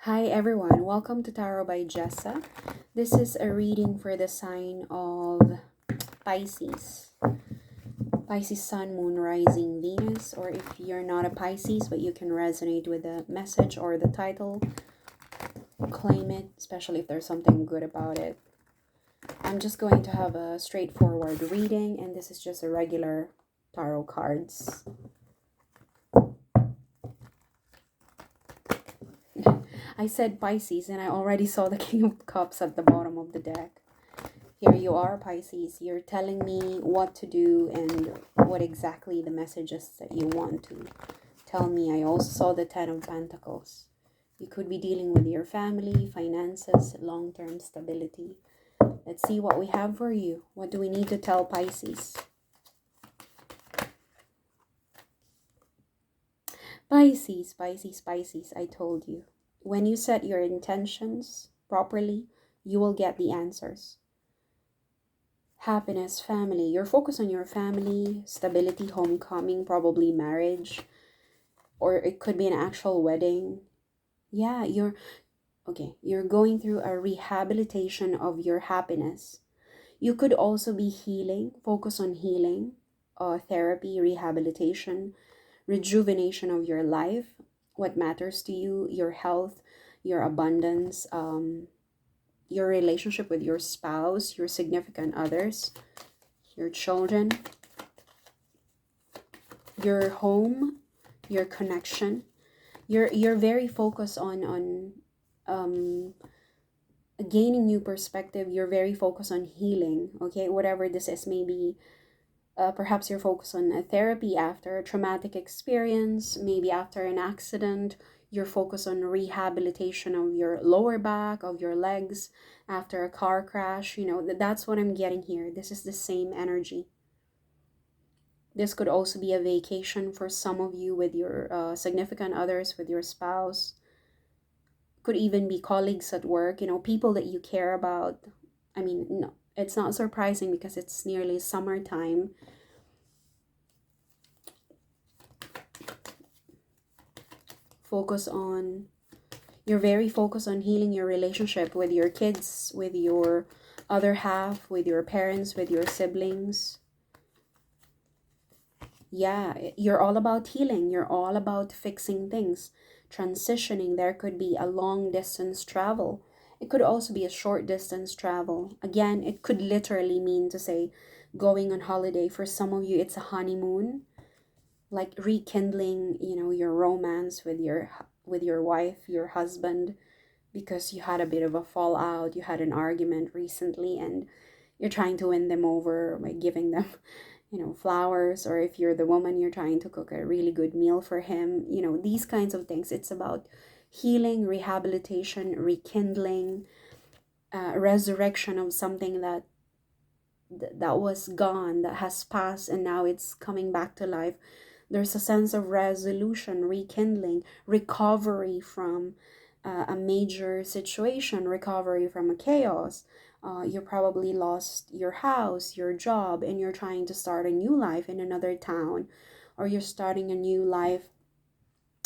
Hi everyone, welcome to Tarot by Jessa. This is a reading for the sign of Pisces. Pisces Sun, Moon, Rising, Venus, or if you're not a Pisces but you can resonate with the message or the title, claim it, especially if there's something good about it. I'm just going to have a straightforward reading, and this is just a regular tarot cards. I said Pisces and I already saw the King of Cups at the bottom of the deck. Here you are, Pisces. You're telling me what to do and what exactly the messages that you want to tell me. I also saw the Ten of Pentacles. You could be dealing with your family, finances, long-term stability. Let's see what we have for you. What do we need to tell Pisces? Pisces, Pisces, Pisces, I told you. When you set your intentions properly, you will get the answers. Happiness, family. You're focused on your family, stability, homecoming, probably marriage, or it could be an actual wedding. Yeah, you're going through a rehabilitation of your happiness. You could also be healing, focus on healing, therapy, rehabilitation, rejuvenation of your life, what matters to you, your health, your abundance, your relationship with your spouse, your significant others, your children, your home, your connection. You're very focused on um gaining new perspective. You're very focused on healing. Okay, whatever this is, maybe perhaps you're focused on a therapy after a traumatic experience, maybe after an accident. You're focused on rehabilitation of your lower back, of your legs after a car crash. That's what I'm getting here. This is the same energy. This could also be a vacation for some of you with your significant others, with your spouse. Could even be colleagues at work, people that you care about. I mean, no, it's not surprising because it's nearly summertime. You're very focused on healing your relationship with your kids, with your other half, with your parents, with your siblings. Yeah, you're all about healing. You're all about fixing things, transitioning. There could be a long distance travel. It could also be a short distance travel. Again, it could literally mean to say going on holiday. For some of you, it's a honeymoon, like rekindling, your romance with your wife, your husband, because you had a bit of a fallout, you had an argument recently, and you're trying to win them over by giving them flowers, or if you're the woman, you're trying to cook a really good meal for him. These kinds of things. It's about healing, rehabilitation, rekindling, resurrection of something that was gone, that has passed, and now it's coming back to life. There's a sense of resolution, rekindling, recovery from a major situation, recovery from a chaos. You probably lost your house, your job, and you're trying to start a new life in another town, or you're starting a new life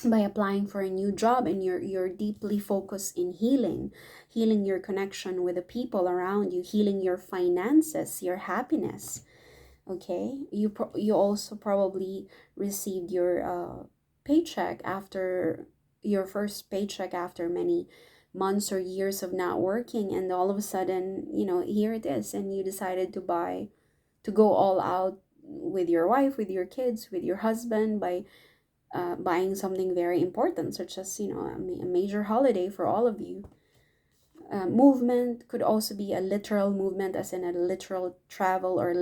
by applying for a new job, and you're deeply focused in healing your connection with the people around you, healing your finances, your happiness. Okay, you also probably received your paycheck after your first paycheck after many months or years of not working, and all of a sudden, here it is, and you decided to go all out with your wife, with your kids, with your husband, by buying something very important, such as a major holiday for all of you. Movement could also be a literal movement, as in a literal travel, or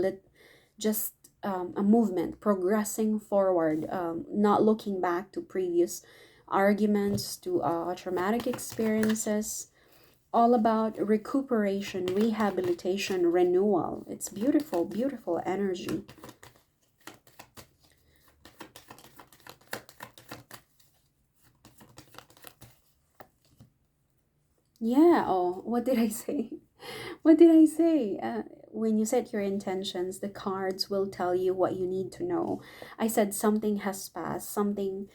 just a movement, progressing forward, not looking back to previous arguments, to traumatic experiences. All about recuperation, rehabilitation, renewal. It's beautiful, beautiful energy. Yeah, oh, what did I say? What did I say? When you set your intentions, the cards will tell you what you need to know. I said something has passed, something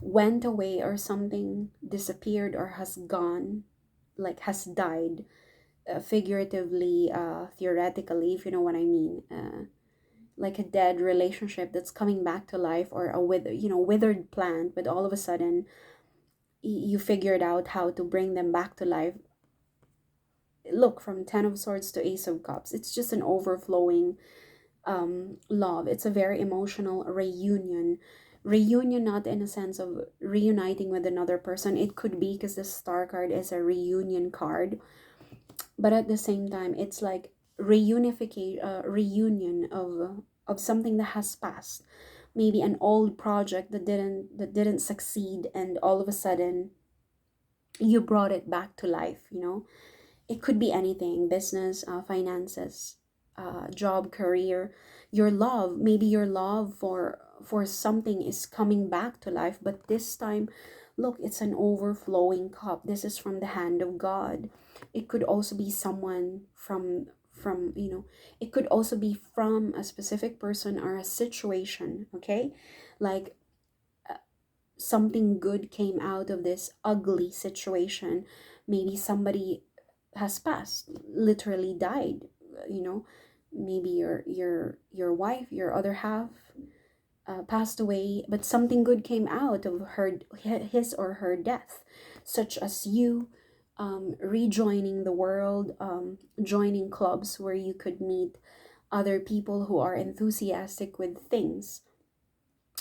went away, or something disappeared or has gone, like has died, figuratively, theoretically, if you know what I mean. Like a dead relationship that's coming back to life, or a withered plant, but all of a sudden you figured out how to bring them back to life. Look, from Ten of Swords to Ace of Cups, it's just an overflowing love. It's a very emotional reunion, not in a sense of reuniting with another person. It could be because the star card is a reunion card, but at the same time it's like reunion of something that has passed, maybe an old project that didn't succeed, and all of a sudden you brought it back to life. It could be anything: business, finances, job, career, your love. Maybe your love for something is coming back to life, but this time, look, it's an overflowing cup. This is from the hand of God. It could also be someone from it could also be from a specific person or a situation, okay? Like, something good came out of this ugly situation. Maybe somebody has passed, literally died, you know maybe your wife, your other half, passed away, but something good came out of his or her death, such as you rejoining the world, joining clubs where you could meet other people who are enthusiastic with things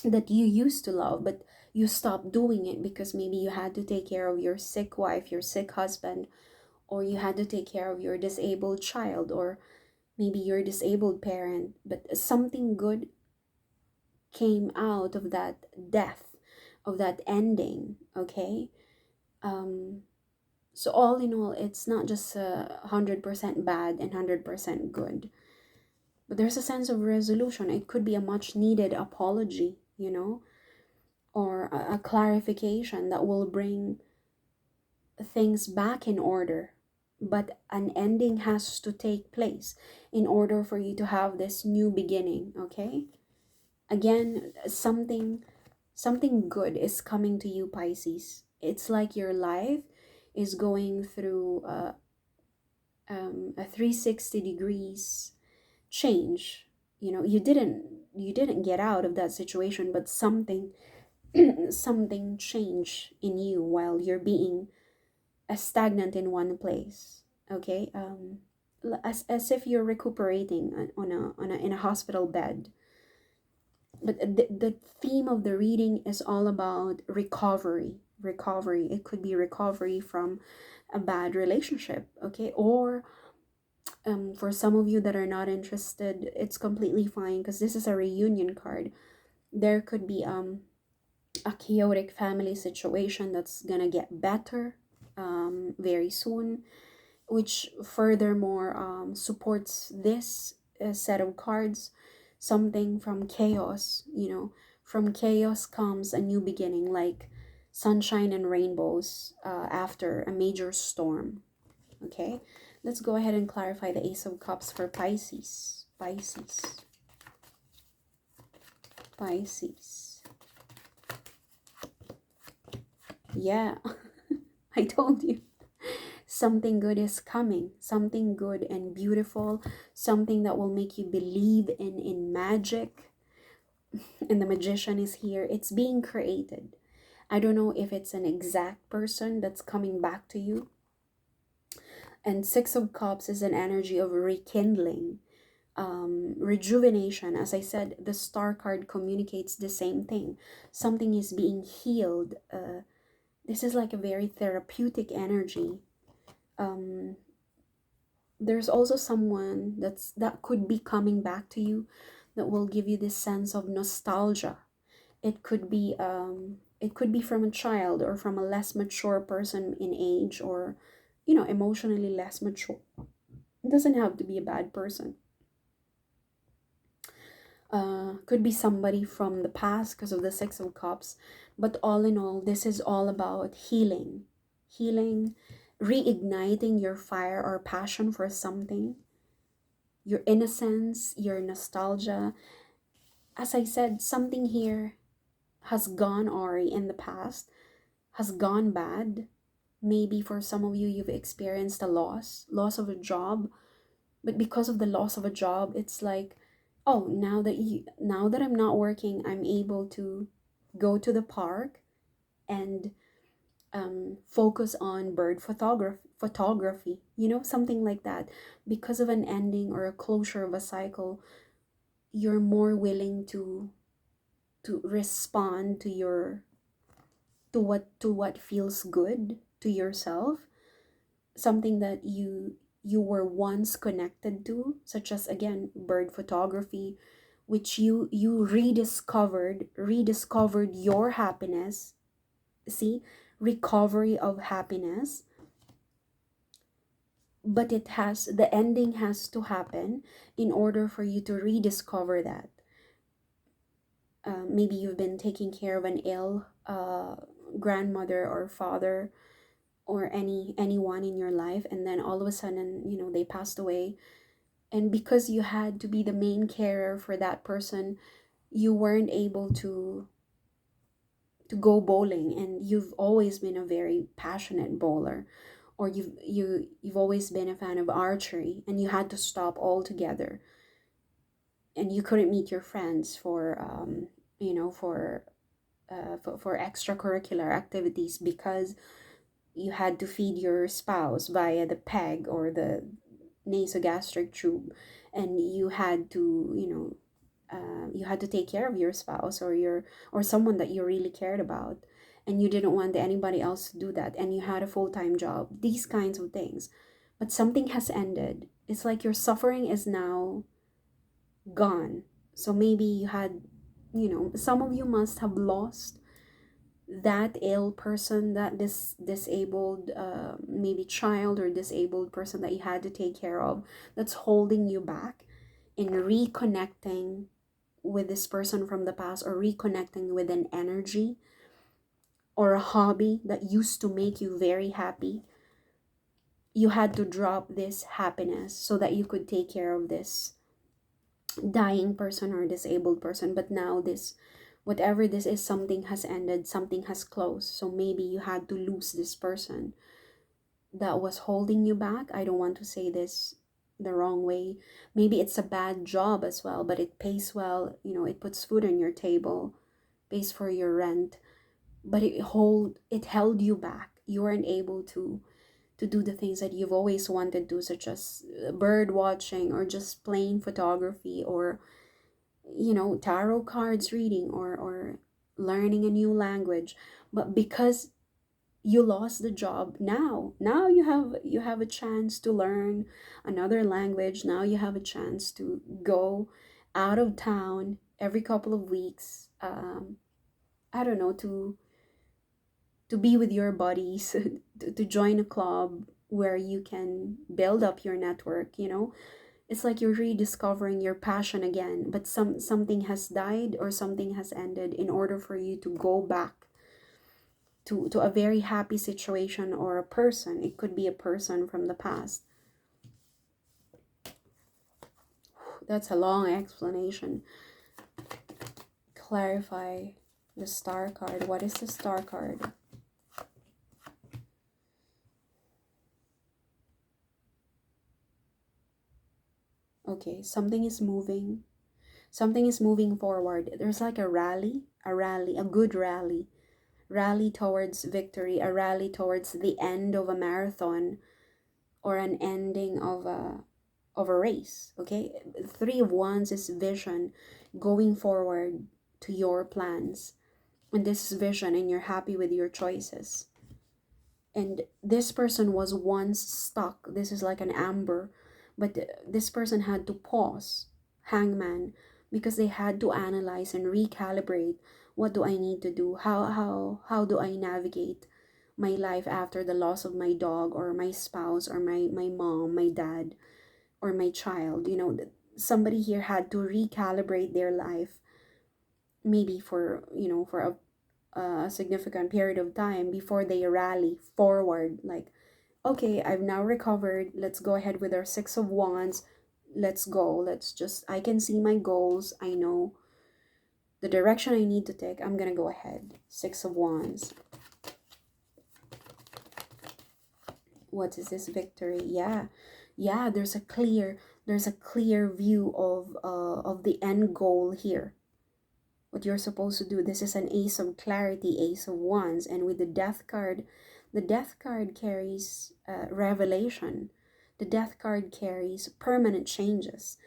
that you used to love, but you stopped doing it because maybe you had to take care of your sick wife, your sick husband, or you had to take care of your disabled child, or maybe your disabled parent. But something good came out of that death, of that ending, okay? Um, so all in all, it's not just 100% bad and 100% good, but there's a sense of resolution. It could be a much needed apology, or a clarification that will bring things back in order. But an ending has to take place in order for you to have this new beginning, okay? Again, something good is coming to you, Pisces. It's like your life is going through a 360 degrees change. You didn't get out of that situation, but something changed in you while you're being stagnant in one place, okay? As if you're recuperating in a hospital bed. But the theme of the reading is all about recovery. It could be recovery from a bad relationship, okay? Or for some of you that are not interested, it's completely fine, because this is a reunion card. There could be a chaotic family situation that's gonna get better very soon, which furthermore supports this set of cards. Something from chaos. From chaos comes a new beginning, like sunshine and rainbows after a major storm. Okay, let's go ahead and clarify the Ace of Cups for Pisces. Yeah. I told you. Something good is coming, something good and beautiful, something that will make you believe in magic. And the magician is here. It's being created. I don't know if it's an exact person that's coming back to you. And Six of Cups is an energy of rekindling, rejuvenation. As I said, the star card communicates the same thing. Something is being healed. This is like a very therapeutic energy. There's also someone that could be coming back to you, that will give you this sense of nostalgia. It could be from a child, or from a less mature person in age, or emotionally less mature. It doesn't have to be a bad person. Could be somebody from the past because of the Six of Cups. But all in all, this is all about healing, reigniting your fire or passion for something, your innocence, your nostalgia. As I said, something here has gone awry in the past, has gone bad. Maybe for some of you, you've experienced a loss of a job, but because of the loss of a job, it's like, oh, now that I'm not working, I'm able to go to the park and focus on bird photography, something like that. Because of an ending or a closure of a cycle, you're more willing to respond to what feels good to yourself, something that you were once connected to, such as, again, bird photography, which you rediscovered your happiness. See, recovery of happiness. But the ending has to happen in order for you to rediscover that. Maybe you've been taking care of an ill grandmother or father, or anyone in your life, and then all of a sudden, they passed away. And because you had to be the main carer for that person, you weren't able to go bowling, and you've always been a very passionate bowler, or you've always been a fan of archery, and you had to stop altogether, and you couldn't meet your friends for you know for extracurricular activities, because you had to feed your spouse via the peg or the nasogastric tube, and you had to take care of your spouse, or someone that you really cared about, and you didn't want anybody else to do that, and you had a full-time job, these kinds of things. But something has ended. It's like your suffering is now gone. So maybe some of you must have lost that ill person, that disabled, maybe child or disabled person that you had to take care of, that's holding you back in reconnecting with this person from the past, or reconnecting with an energy or a hobby that used to make you very happy. You had to drop this happiness so that you could take care of this dying person or disabled person. But now, this whatever this is, something has ended, something has closed. So maybe you had to lose this person that was holding you back. I don't want to say this the wrong way. Maybe it's a bad job as well, but it pays well, it puts food on your table, pays for your rent, but it held you back. You weren't able to do the things that you've always wanted to, such as bird watching, or just plain photography, or tarot cards reading, or learning a new language. But because you lost the job, now you have a chance to learn another language. Now you have a chance to go out of town every couple of weeks. I don't know, to be with your buddies, to join a club where you can build up your network. It's like you're rediscovering your passion again, but something has died or something has ended in order for you to go back to a very happy situation, or a person. It could be a person from the past. That's a long explanation. Clarify the star card. What is the star card? Okay, something is moving. Something is moving forward. There's like a good rally towards victory, a rally towards the end of a marathon, or an ending of a race. Okay, Three of Wands is vision, going forward to your plans, and this is vision, and you're happy with your choices. And this person was once stuck. This is like an amber, but this person had to pause, hangman, because they had to analyze and recalibrate. What do I need to do? How do I navigate my life after the loss of my dog, or my spouse, or my mom, my dad, or my child? Somebody here had to recalibrate their life, maybe for a significant period of time, before they rally forward, like, okay, I've now recovered, let's go ahead with our Six of Wands. Let's go. I can see my goals. I know The direction I need to take, I'm gonna go ahead. Six of Wands. What is this victory? Yeah, there's a clear view of the end goal here. What you're supposed to do. This is an Ace of Clarity, Ace of Wands, and with the Death card carries revelation. The Death card carries permanent changes.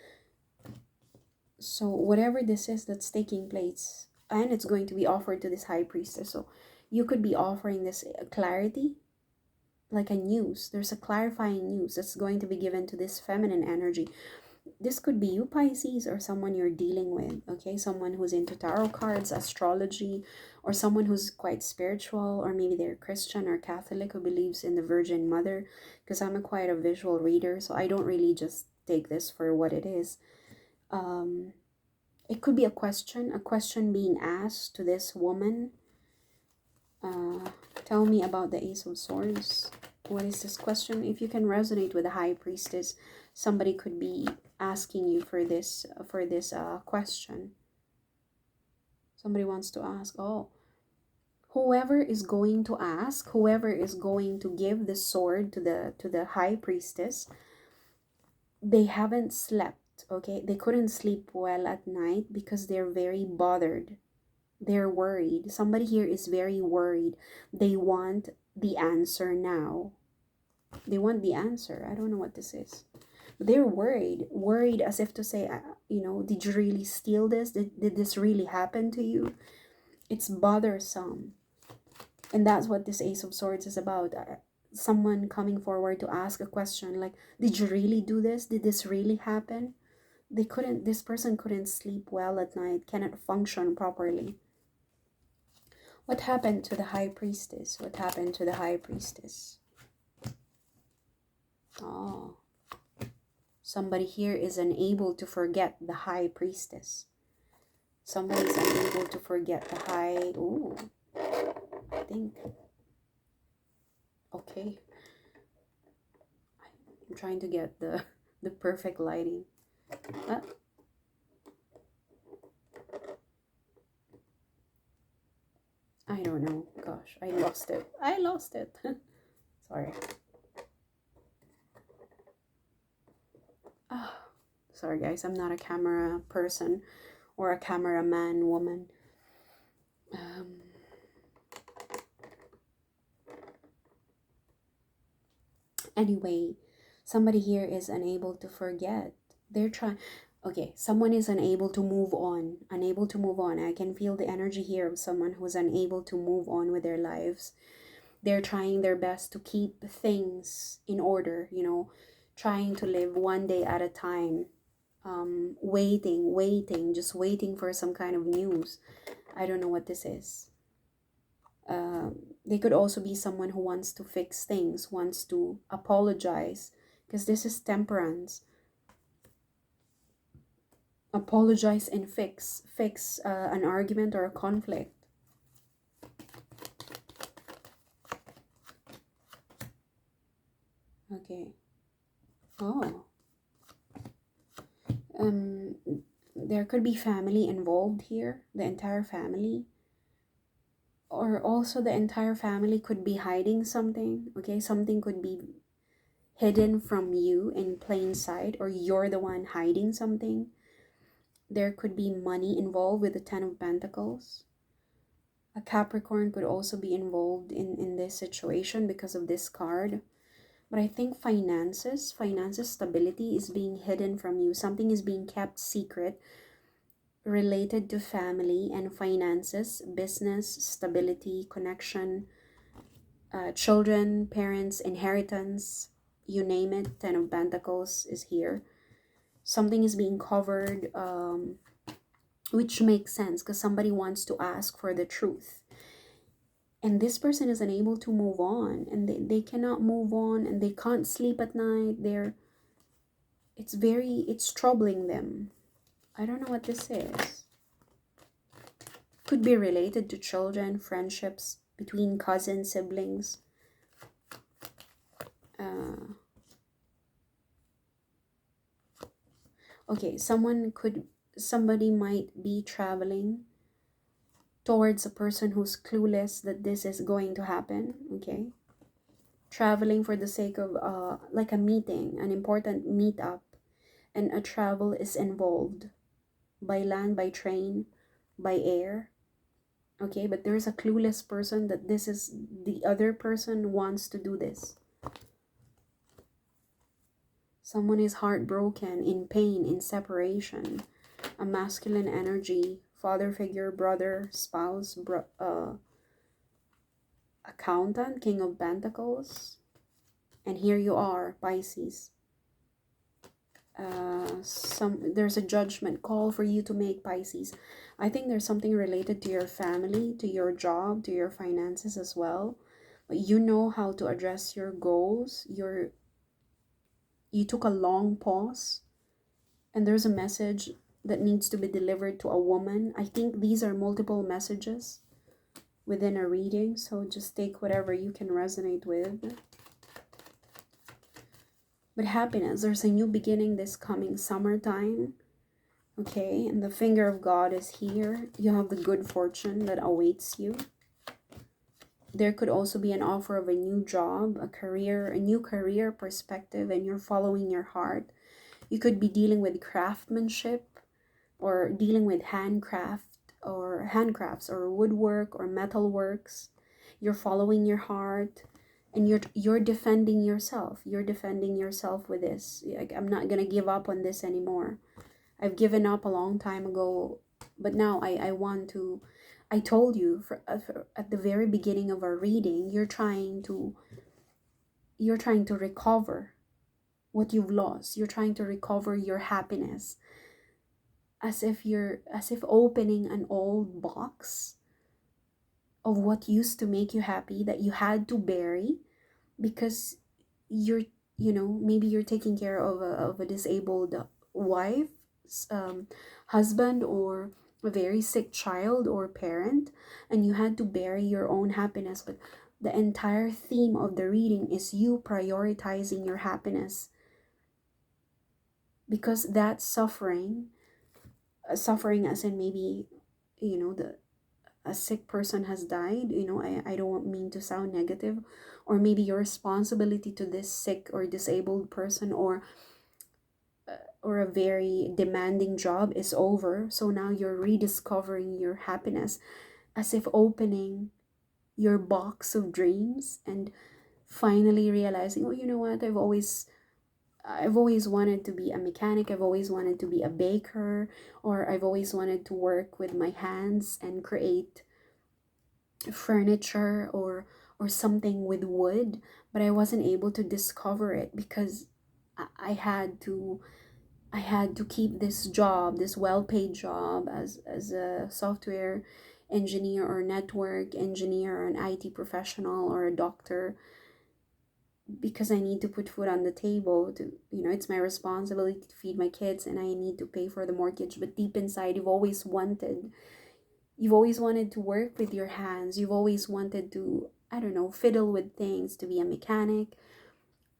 So whatever this is that's taking place, and it's going to be offered to this High Priestess. So you could be offering this clarity, like a news. There's a clarifying news that's going to be given to this feminine energy. This could be you, Pisces, or someone you're dealing with, okay? Someone who's into tarot cards, astrology, or someone who's quite spiritual, or maybe they're Christian or Catholic who believes in the Virgin Mother, because I'm quite a visual reader, so I don't really just take this for what it is. It could be a question being asked to this woman. Tell me about the Ace of Swords. What is this question? If you can resonate with the High Priestess, somebody could be asking you for this question. Somebody wants to ask. Oh, whoever is going to ask, whoever is going to give the sword to the High Priestess, they haven't slept. Okay, they couldn't sleep well at night because they're very bothered. They're worried. Somebody here is very worried. They want the answer now. They want the answer. I don't know what this is. They're worried as if to say, did you really steal this? Did this really happen to you? It's bothersome. And that's what this Ace of Swords is about. Someone coming forward to ask a question like, did you really do this? Did this really happen? This person couldn't sleep well at night, cannot function properly. What happened to the High Priestess? What happened to the High Priestess? Oh. Somebody here is unable to forget the High Priestess. Somebody's unable to forget the High... Ooh. I think... Okay. I'm trying to get the perfect lighting. I don't know. Gosh, I lost it. Sorry. Oh, sorry guys, I'm not a camera person or a cameraman woman. Anyway, somebody here is unable to forget. They're trying... Okay, someone is unable to move on. Unable to move on. I can feel the energy here of someone who's unable to move on with their lives. They're trying their best to keep things in order, trying to live one day at a time. Waiting, just waiting for some kind of news. I don't know what this is. They could also be someone who wants to fix things, wants to apologize, because this is Temperance. Apologize and fix an argument or a conflict. Okay. Oh. There could be family involved here, the entire family. Or also the entire family could be hiding something, okay? Something could be hidden from you in plain sight, or you're the one hiding something. There could be money involved with the Ten of Pentacles. A Capricorn could also be involved in this situation because of this card. But I think finances, stability is being hidden from you. Something is being kept secret related to family and finances, business, stability, connection, children, parents, inheritance, you name it. Ten of Pentacles is here. Something is being covered, which makes sense because somebody wants to ask for the truth. And this person is unable to move on, and they cannot move on, and they can't sleep at night. It's troubling them. I don't know what this is. Could be related to children, friendships between cousins, siblings. Okay, somebody might be traveling towards a person who's clueless that this is going to happen. Okay, traveling for the sake of like a meeting, an important meetup, and a travel is involved by land, by train, by air. Okay, but there's a clueless person that this is the other person wants to do this. Someone is heartbroken, in pain, in separation. A masculine energy, father figure, brother, spouse, accountant, king of pentacles. And here you are, Pisces. There's a judgment call for you to make, Pisces. I think there's something related to your family, to your job, to your finances as well. But you know how to address your goals. You took a long pause, and there's a message that needs to be delivered to a woman. I think these are multiple messages within a reading, so just take whatever you can resonate with. But happiness, there's a new beginning this coming summertime. Okay, and the finger of God is here. You have the good fortune that awaits you. There could also be an offer of a new job, a career, a new career perspective, and you're following your heart. You could be dealing with craftsmanship, or dealing with handcrafts or woodwork or metalworks. You're following your heart, and you're defending yourself. You're defending yourself with this. Like, I'm not gonna give up on this anymore. I've given up a long time ago, but now I want to. I told you at the very beginning of our reading, you're trying to recover what you've lost. You're trying to recover your happiness, as if opening an old box of what used to make you happy that you had to bury because you're, maybe you're taking care of a disabled wife, husband, or a very sick child or parent, and you had to bury your own happiness. But the entire theme of the reading is you prioritizing your happiness, because that suffering as in maybe, the a sick person has died. I don't mean to sound negative, or maybe your responsibility to this sick or disabled person, or a very demanding job is over, so now you're rediscovering your happiness, as if opening your box of dreams and finally realizing, oh, you know what, I've always wanted to be a mechanic, I've always wanted to be a baker, or I've always wanted to work with my hands and create furniture or something with wood, but I wasn't able to discover it because I had to keep this job, this well-paid job as a software engineer or network engineer or an IT professional or a doctor, because I need to put food on the table. It's my responsibility to feed my kids, and I need to pay for the mortgage. But deep inside, you've always wanted to work with your hands. You've always wanted to, I don't know, fiddle with things, to be a mechanic,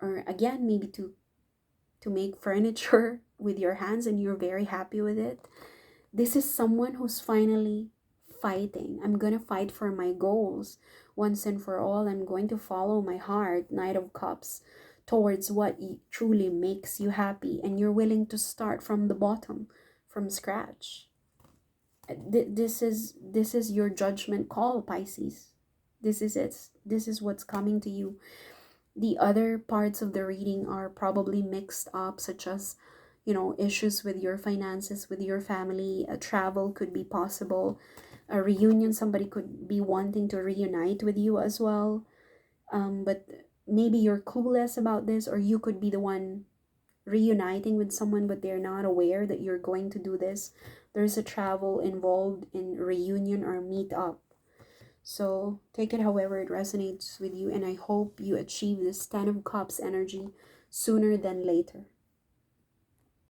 or again, maybe to make furniture with your hands, and you're very happy with it. This is someone who's finally fighting. I'm going to fight for my goals once and for all. I'm going to follow my heart, Knight of Cups, towards what truly makes you happy, and you're willing to start from the bottom, from scratch. This is your judgment call, Pisces. This is it. This is what's coming to you. The other parts of the reading are probably mixed up, such as, issues with your finances, with your family. A travel could be possible. A reunion, somebody could be wanting to reunite with you as well. But maybe you're clueless about this, or you could be the one reuniting with someone, but they're not aware that you're going to do this. There's a travel involved in reunion or meet up. So take it however it resonates with you, and I hope you achieve this Ten of Cups energy sooner than later.